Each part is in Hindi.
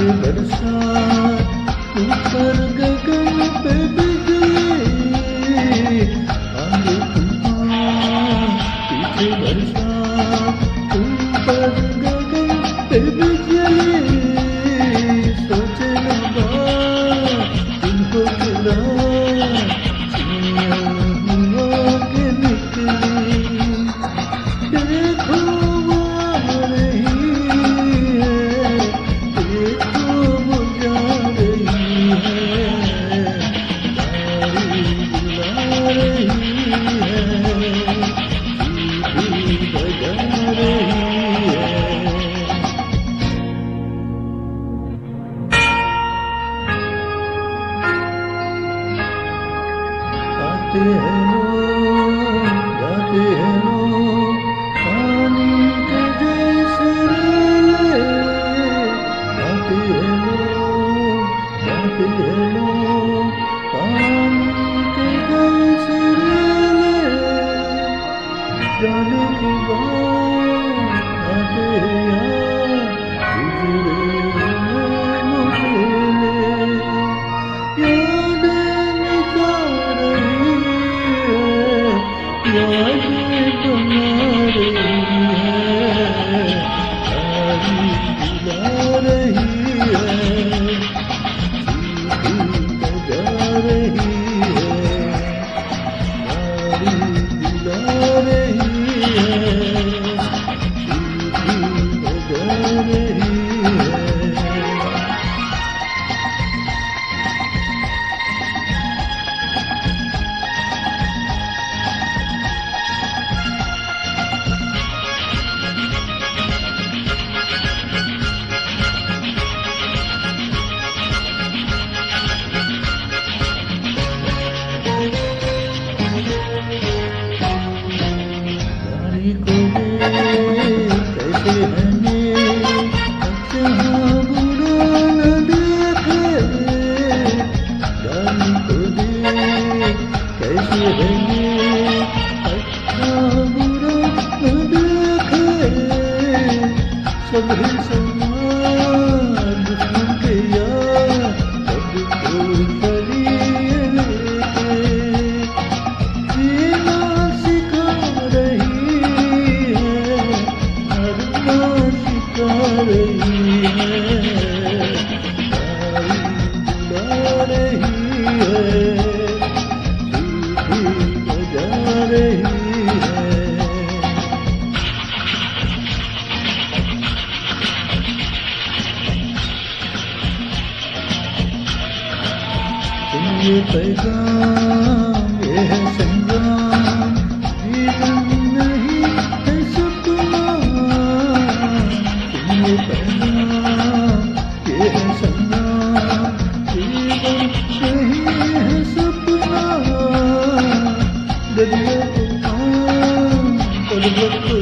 पीछे बरसात ऊपर गगन पे बिजली, आंधी तूफान पीछे बरसात ऊपर गगन पे बिजली, सोचे न बात तुमको गिरा हुआ के निकली। देखो वो आ रही है, देखो वो जा रही है, गाड़ी बुला रही है, सीटी बजा रही है। आते हैं लोग, जाते हैं लोग, पानी के जैसे रेले। आते हैं लोग, जाते हैं लोग, पानी के जैसे रेले। जाने के बाद आते हैं यार, गुजरे हुए मुझे। यादें मिटा रही है, यादें बना रही है, गाड़ी बुला रही है, सीटी बजा रही है, गाड़ी बुला रही है, सीटी बजा रही है। गाड़ी को कैसे हने अच्छा बुरा न देखे, गाड़ी को कैसे हने अच्छा बुरा न देखे। सभी समान दुश्मन के यार सबको चलिए लेके, जीना सिखा रही है, मरना सिखा रही है, गाड़ी बुला रही है, सीटी बजा रही है। तुम ये पैगाम, ये है संग्राम, जीवन नहीं है सपना। तुम ये पैगाम, ये है संग्राम, जीवन नहीं है सपना। दरिया तूफान पर्वत को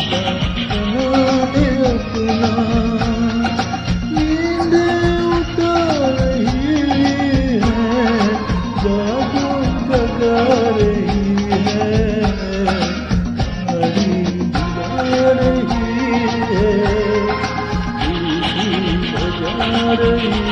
बना दे अपना। रही